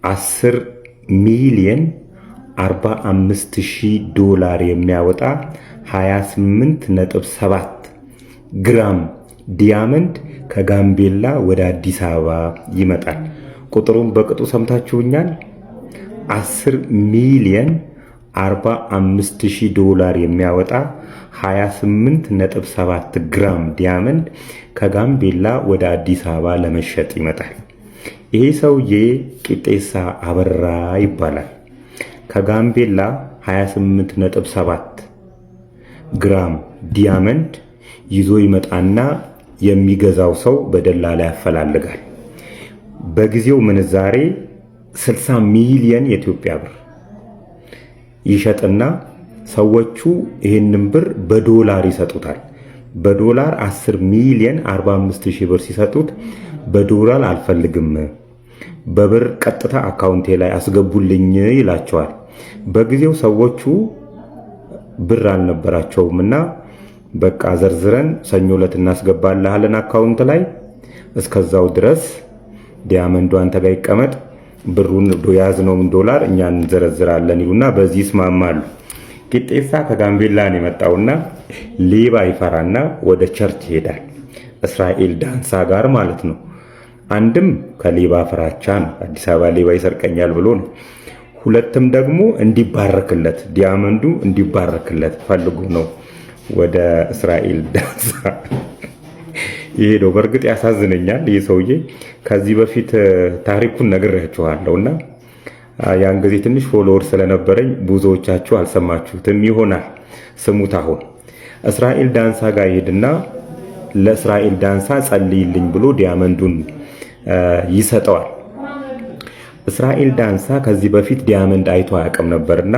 10 ሚሊዮን 45,000 ዶላር የሚያወጣ 28.7 ግራም ዲያመንድ ከጋምቤላ ወደ አዲስ አበባ ይመጣል። ቁጥሩን በቅጡ ሰምታችሁኛል። 10 ሚሊዮን 45,000 ዶላር የሚያወጣ 28.7 ግራም ዲያመንድ ከጋምቤላ ወደ አዲስ አበባ ለመሸጥ ይመጣል። ይሄ ሰውዬ ቂጤሳ አበራ ይባላል። ከጋምቤላ 28.7 ግራም ዲያመንድ ይዞ ይመጣና የሚገዛው ሰው በደላላ ያፈላልጋል። በጊዜው ምንዛሬ 60 ሚሊዮን የኢትዮጵያ ብር ይሸጥና ሰዎቹ ይህንን ብር በዶላር ይሰጡታል። በዶላር 10 ሚሊዮን 45,000 ብር ሲሰጡት በዶላር አልፈልግም፣ በብር ቀጥታ አካውንቴ ላይ አስገቡልኝ ይላቸዋል። በጊዜው ሰዎቹ ብር አልነበራቸውምና በቃ ዘርዝረን ሰኞ ዕለት እናስገባልሃለን አካውንት ላይ፣ እስከዛው ድረስ ዲያመንዱ አንተ ጋር ይቀመጥ፣ ብሩን ያዝነውን ዶላር እኛ እንዘረዝራለን ይሉና በዚህ ይስማማሉ። ቂጤሳ ከጋምቤላ ነው የመጣውና ሌባ ይፈራና ወደ ቸርች ይሄዳል። እስራኤል ዳንሳ ጋር ማለት ነው። አንድም ከሌባ ፍራቻ ነው፣ አዲስ አበባ ሌባ ይሰርቀኛል ብሎ ነው። ሁለትም ደግሞ እንዲባረክለት ዲያመንዱ እንዲባረክለት ፈልጉ ነው ወደ እስራኤል ዳንሳ ይሄደው። በእርግጥ ያሳዝነኛል ይህ ሰውዬ። ከዚህ በፊት ታሪኩን ነግሬያችኋለሁና ያን ጊዜ ትንሽ ፎሎወር ስለነበረኝ ብዙዎቻችሁ አልሰማችሁትም ይሆናል። ስሙት። አሁን እስራኤል ዳንሳ ጋር ይሄድና ለእስራኤል ዳንሳ ጸልይልኝ ብሎ ዲያመንዱን ይሰጠዋል። እስራኤል ዳንሳ ከዚህ በፊት ዲያመንድ አይቶ አያውቅም ነበርና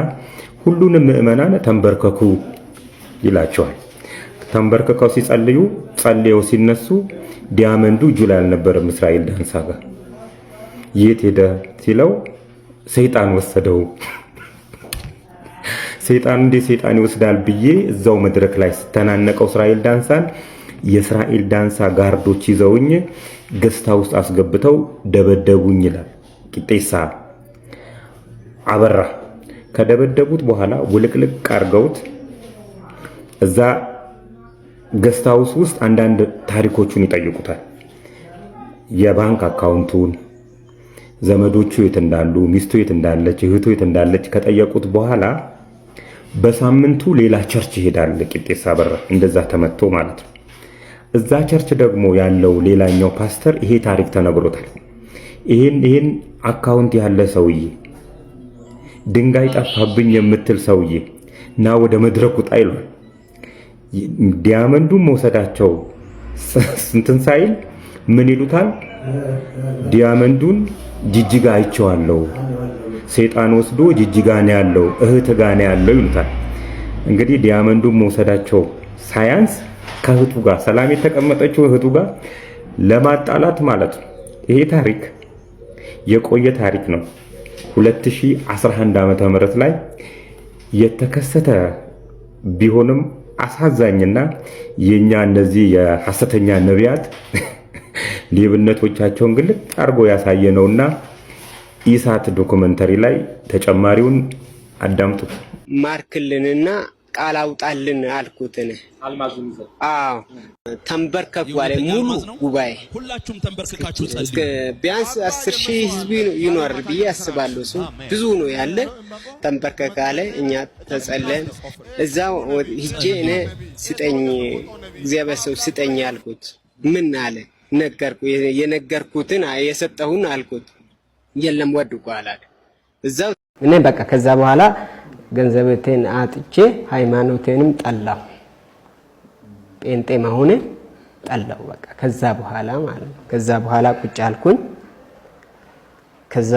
ሁሉንም ምዕመናን ተንበርከኩ ይላቸዋል። ተንበርከከው ሲጸልዩ ጸልየው ሲነሱ ዲያመንዱ እጁ ላይ አልነበረም። እስራኤል ዳንሳ ጋር የት ሄደ ሲለው ሰይጣን ወሰደው። ሰይጣን እንደ ሰይጣን ይወስዳል ብዬ እዛው መድረክ ላይ ስተናነቀው እስራኤል ዳንሳን የእስራኤል ዳንሳ ጋርዶች ይዘውኝ ገስታ ውስጥ አስገብተው ደበደቡኝ ይላል ቂጤሳ አበራ። ከደበደቡት በኋላ ውልቅልቅ አርገውት እዛ ገስት ሃውስ ውስጥ አንዳንድ ታሪኮቹን ይጠይቁታል። የባንክ አካውንቱን፣ ዘመዶቹ የት እንዳሉ፣ ሚስቱ የት እንዳለች፣ እህቱ የት እንዳለች ከጠየቁት በኋላ በሳምንቱ ሌላ ቸርች ይሄዳል ቂጤሳ አበራ። እንደዛ ተመቶ ማለት ነው። እዛ ቸርች ደግሞ ያለው ሌላኛው ፓስተር ይሄ ታሪክ ተነግሮታል። ይሄን አካውንት ያለ ሰውዬ፣ ድንጋይ ጠፋብኝ የምትል ሰውዬ ና ወደ መድረኩ ጣይሏል። ዲያመንዱን መውሰዳቸው እንትን ሳይል ምን ይሉታል? ዲያመንዱን ጅጅጋ አይቼዋለሁ፣ ሰይጣን ወስዶ ጅጅጋ ነው ያለው፣ እህት ጋር ነው ያለው ይሉታል። እንግዲህ ዲያመንዱን መውሰዳቸው ሳያንስ ከእህቱ ጋር ሰላም የተቀመጠችው እህቱ ጋር ለማጣላት ማለት ነው። ይሄ ታሪክ የቆየ ታሪክ ነው። 2011 ዓመተ ምህረት ላይ የተከሰተ ቢሆንም አሳዛኝና የኛ እነዚህ የሐሰተኛ ነቢያት ሌብነቶቻቸውን ግልጥ አርጎ ያሳየነውና ኢሳት ዶክመንተሪ ላይ ተጨማሪውን አዳምጡት። ማርክልንና ቃል አውጣልን አልኩትን። አዎ ተንበርከኩ አለ ሙሉ ጉባኤ። ሁላችሁም ተንበርክካችሁ ጸልዩ። ቢያንስ 10,000 ህዝብ ይኖር ብዬ አስባለሁ። እሱ ብዙ ነው ያለ። ተንበርከክ አለ። እኛ ተጸለን። እዛው ሂጄ እኔ ስጠኝ እግዚአብሔር ሰው ስጠኝ አልኩት። ምን አለ ነገርኩ። የነገርኩትን የሰጠሁን አልኩት። የለም ወድቁ አላለ። እዛው እኔ በቃ ከዛ በኋላ ገንዘቤን አጥቼ ሃይማኖቴንም ጠላው፣ ጴንጤ መሆኔ ጠላው። በቃ ከዛ በኋላ ማለት ነው። ከዛ በኋላ ቁጭ አልኩኝ። ከዛ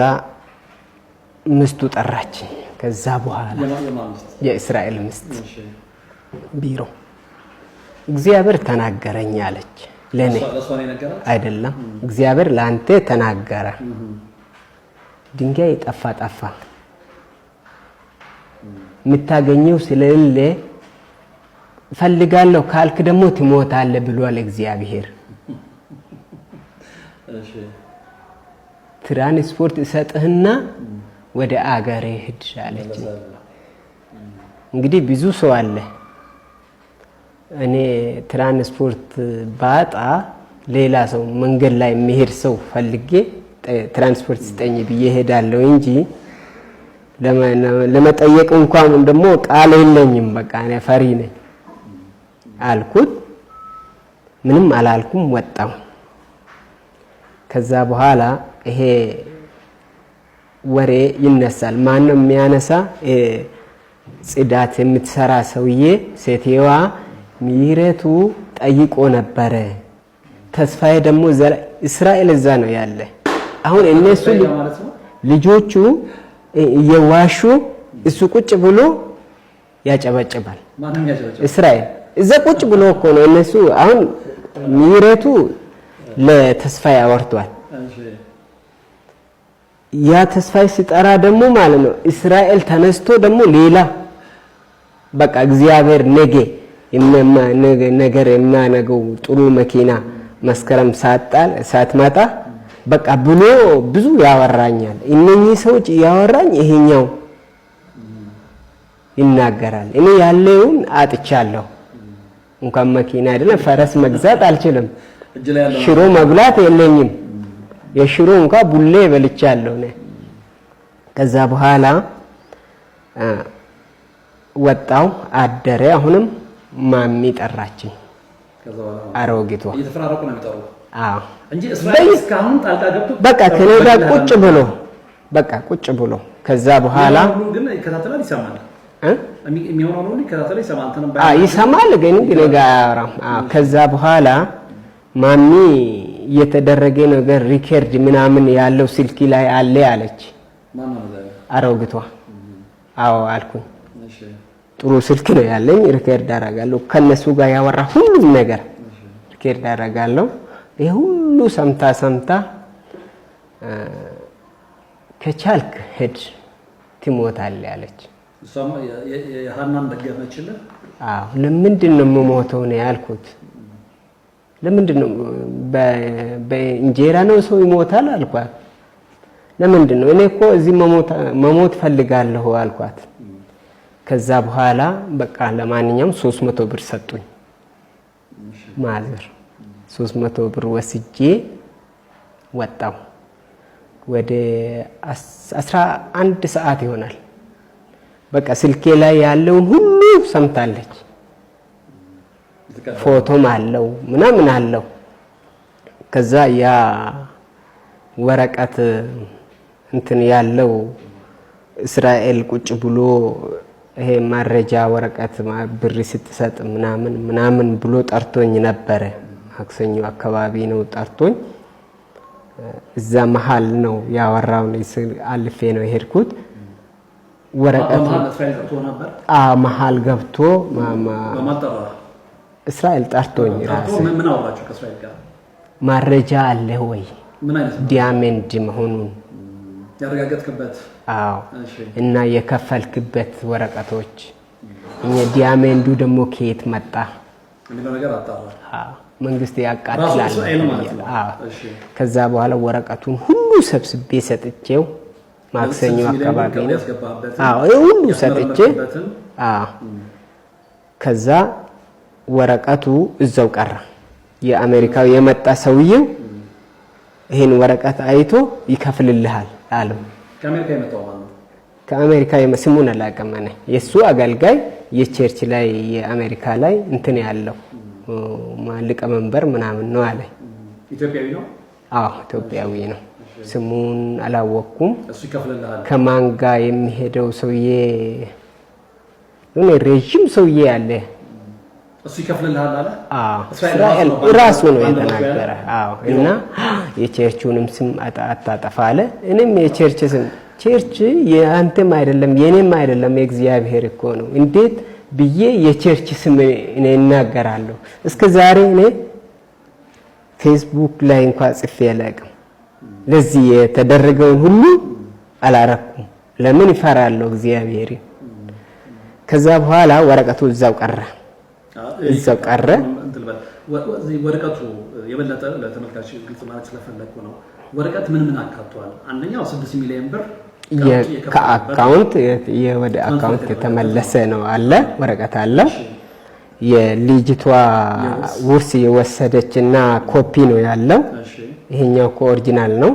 ምስቱ ጠራችኝ። ከዛ በኋላ የእስራኤል ምስት ቢሮ እግዚአብሔር ተናገረኝ አለች። ለኔ አይደለም እግዚአብሔር ላንተ ተናገረ። ድንጋይ ጠፋ ምታገኘው ስለሌለ ፈልጋለሁ ካልክ ደግሞ ትሞታለህ ብሏል እግዚአብሔር። ትራንስፖርት እሰጥህና ወደ አገሬ ሂድ አለች። እንግዲህ ብዙ ሰው አለ። እኔ ትራንስፖርት ባጣ ሌላ ሰው መንገድ ላይ የሚሄድ ሰው ፈልጌ ትራንስፖርት ስጠኝ ብዬ ሄዳለሁ እንጂ ለመጠየቅ እንኳን ደግሞ ቃል የለኝም። በቃ እኔ ፈሪ ነኝ አልኩት። ምንም አላልኩም፣ ወጣሁ። ከዛ በኋላ ይሄ ወሬ ይነሳል። ማን ነው የሚያነሳ? ጽዳት የምትሰራ ሰውዬ ሴትየዋ ምህረቱ ጠይቆ ነበረ። ተስፋዬ ደግሞ እስራኤል እዛ ነው ያለ። አሁን እነሱ ልጆቹ እየዋሹ እሱ ቁጭ ብሎ ያጨበጭባል። እስራኤል እዛ ቁጭ ብሎ እኮ ነው እነሱ። አሁን ምህረቱ ለተስፋዬ አወርቷል። ያ ተስፋዬ ሲጠራ ደግሞ ማለት ነው እስራኤል ተነስቶ ደግሞ ሌላ በቃ እግዚአብሔር ነገር የሚያነገው ጥሩ መኪና መስከረም ሳትመጣ በቃ ብሎ ብዙ ያወራኛል። እነኚህ ሰዎች ያወራኝ ይሄኛው ይናገራል። እኔ ያለውን አጥቻለሁ። እንኳን መኪና አይደለም ፈረስ መግዛት አልችልም። ሽሮ መብላት የለኝም። የሽሮ እንኳን ቡሌ በልቻለሁ ነው። ከዛ በኋላ ወጣው አደረ። አሁንም ማሚ ጠራችኝ። አሮጊቷ እየተፈራረቁ ነው የሚጠሩት። አዎ እንጂ እስራኤል እስካሁን ጣልቃ ገብቶ በቃ ከኔ ጋር ቁጭ ብሎ ከዛ በኋላ ግን ይከታተላል፣ ይሰማል። የሚሆነው ነው ይከታተላል፣ ይሰማል። ይሰማል ግን ጋር አያወራም። ከዛ በኋላ ማሚ የተደረገ ነገር ሪከርድ ምናምን ያለው ስልክ ላይ አለ አለች። አሮጊቷ አዎ አልኩኝ። ጥሩ ስልክ ነው ያለኝ፣ ሪከርድ አደርጋለሁ። ከነሱ ጋር ያወራ ሁሉም ነገር ሪከርድ አደርጋለሁ። ይሄ ሁሉ ሰምታ ከቻልክ ሄድ ትሞታለህ አለች። የሃናን ደገመችልህ? አዎ። ለምንድን ነው የምሞተው ነው ያልኩት። ለምንድን ነው በእንጀራ ነው ሰው ይሞታል አልኳት። ለምንድን ነው? እኔ እኮ እዚህ መሞት ፈልጋለሁ አልኳት። ከዛ በኋላ በቃ ለማንኛውም 300 ብር ሰጡኝ። ማዘር 300 ብር ወስጄ ወጣው። ወደ 11 ሰዓት ይሆናል። በቃ ስልኬ ላይ ያለውን ሁሉ ሰምታለች። ፎቶም አለው ምናምን አለው። ከዛ ያ ወረቀት እንትን ያለው እስራኤል ቁጭ ብሎ ይሄ ማረጃ ወረቀት ብር ስትሰጥ ምናምን ብሎ ጠርቶኝ ነበረ። ማክሰኞ አካባቢ ነው ጠርቶኝ። እዛ መሃል ነው ያወራው። አልፌ ነው የሄድኩት። ወረቀት መሃል ገብቶ እስራኤል ጠርቶኝ ራስ ምን አወራችሁ ከእስራኤል ጋር? ማረጃ አለ ወይ ዲያመንድ መሆኑን ያረጋገጥክበት? አዎ። እና የከፈልክበት ወረቀቶች ዲያመንዱ ደግሞ ከየት መጣ? ምን ነገር አጣራ? አዎ። መንግስት ያቃጥላል። አዎ። ከዛ በኋላ ወረቀቱን ሁሉ ሰብስቤ ሰጥቼው ማክሰኞ አካባቢ ነው። አዎ ሁሉ ሰጥቼ አዎ። ከዛ ወረቀቱ እዛው ቀረ። የአሜሪካው የመጣ ሰውዬው ይሄን ወረቀት አይቶ ይከፍልልሃል አለው። ከአሜሪካ የመጣው ማለት ከአሜሪካ ስሙን አላውቅም እኔ። የሱ አገልጋይ የቸርች ላይ የአሜሪካ ላይ እንትን ያለው ሊቀመንበር ምናምን ነው አለ። ኢትዮጵያዊ ነው? አዎ ኢትዮጵያዊ ነው። ስሙን አላወቅኩም። እሱ ይከፍልልሃል። ከማን ጋር የሚሄደው ሰውዬ ረዥም ሰውዬ አለ። እሱ ይከፍልልሃል አለ? አዎ እስራኤል ራሱ ነው የተናገረ። አዎ። እና የቸርቹንም ስም አታጠፋ አለ። እኔም የቸርች ስም ቸርች የአንተም አይደለም የኔም አይደለም የእግዚአብሔር እኮ ነው። እንዴት ብዬ የቸርች ስም እኔ እናገራለሁ? እስከ ዛሬ እኔ ፌስቡክ ላይ እንኳን ጽፌ አላውቅም። ለዚህ የተደረገውን ሁሉ አላረኩም። ለምን ይፈራለሁ እግዚአብሔር። ከዛ በኋላ ወረቀቱ እዛው ቀረ። ወረቀቱ የበለጠ ለተመልካች ግልጽ ማለት ስለፈለኩ ነው። ወረቀት ምን አካቷል? አንደኛው 6 ሚሊዮን ብር ከአካውንት ወደ አካውንት የተመለሰ ነው አለ ወረቀት አለ። የልጅቷ ውርስ የወሰደችና ኮፒ ነው ያለው። ይሄኛው ኦሪጂናል ነው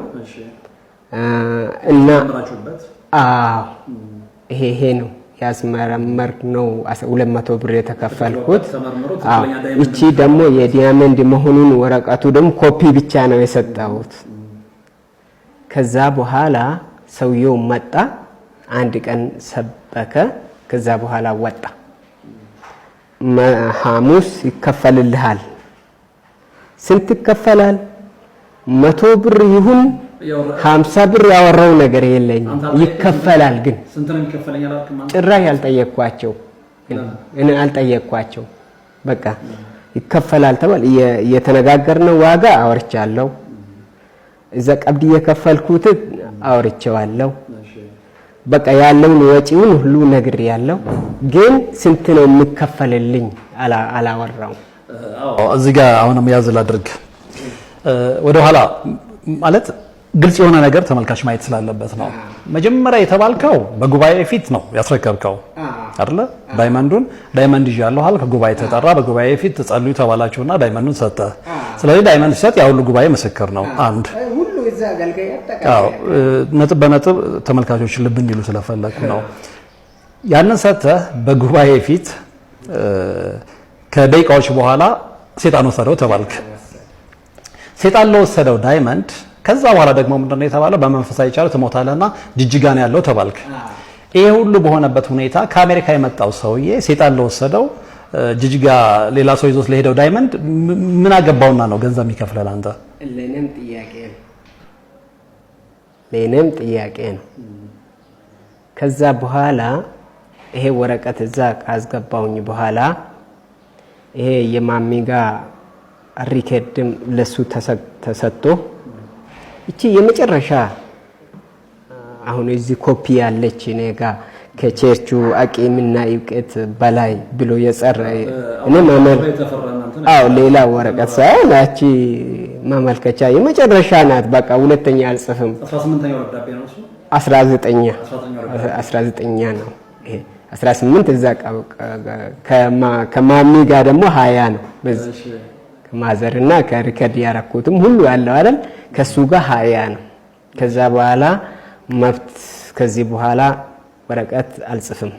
እና ይሄ ነው ያስመረመር ነው 200 ብር የተከፈልኩት። እቺ ደግሞ የዲያመንድ መሆኑን ወረቀቱ ደግሞ ኮፒ ብቻ ነው የሰጠሁት። ከዛ በኋላ ሰውየው መጣ፣ አንድ ቀን ሰበከ። ከዛ በኋላ ወጣ። ሐሙስ ይከፈልልሃል። ስንት ይከፈላል? 100 ብር ይሁን 50 ብር ያወራው ነገር የለኝም። ይከፈላል ግን ስንት ነው የሚከፈለኝ አላልክም? ጭራሽ ያልጠየቅኳቸው እኔ አልጠየቅኳቸው። በቃ ይከፈላል ተባለ። የተነጋገርነው ዋጋ አወርቻለሁ። እዛ ቀብድ የከፈልኩት አወርቼዋለሁ። በቃ ያለውን ወጪውን ሁሉ ነግሬያለሁ። ግን ስንት ነው የሚከፈልልኝ አላወራው። እዚህ ጋር አሁንም ያዝ ላድርግ ወደ ኋላ ማለት ግልጽ የሆነ ነገር ተመልካች ማየት ስላለበት ነው። መጀመሪያ የተባልከው በጉባኤ ፊት ነው ያስረከብከው አይደለ? ዳይመንድ ይያለው አልክ። ጉባኤ ተጠራ። በጉባኤ ፊት ተጸልዩ ተባላችሁና ዳይመንዱን ሰጠ። ስለዚህ ዳይመንድ ሲሰጥ ያ ሁሉ ጉባኤ ምስክር ነው። አንድ ሁሉ እዛ አገልጋይ አጠቃላይ ነጥብ በነጥብ ተመልካቾች ልብ እንዲሉ ስለፈለኩ ነው። ያንን ሰጥተህ በጉባኤ ፊት ከደቂቃዎች በኋላ ሴጣን ወሰደው ተባልክ። ሴጣን ለወሰደው ዳይመንድ ከዛ በኋላ ደግሞ ምንድነው የተባለው? በመንፈሳዊ ቻሉ ትሞታለህና ጅጅጋ ነው ያለው ተባልክ። ይሄ ሁሉ በሆነበት ሁኔታ ከአሜሪካ የመጣው ሰውዬ ሴጣን ለወሰደው ጅጅጋ ሌላ ሰው ይዞት ለሄደው ዳይመንድ ምን አገባውና ነው ገንዘብ የሚከፍለው አንተ? ለኔም ጥያቄ ነው። ከዛ በኋላ ይሄ ወረቀት እዛ ካስገባውኝ በኋላ ይሄ የማሚ ጋር ሪከርድም ለሱ ተሰጥቶ እቺ የመጨረሻ አሁን እዚህ ኮፒ ያለች ኔጋ ከቸርቹ አቂምና እውቀት በላይ ብሎ የጸረ እኔ ማመል ሌላ ወረቀት ሳይሆን ያቺ ማመልከቻ የመጨረሻ ናት። በቃ ሁለተኛ አልጽፍም። 19ኛ ነው ይሄ 18 እዛ ከማሚ ጋር ደግሞ 20 ነው። በዚህ ከማዘርና ከሪከርድ ያረኩትም ሁሉ ያለው አይደል? ከሱ ጋር 20 ነው። ከዛ በኋላ መብት ከዚህ በኋላ ወረቀት አልጽፍም።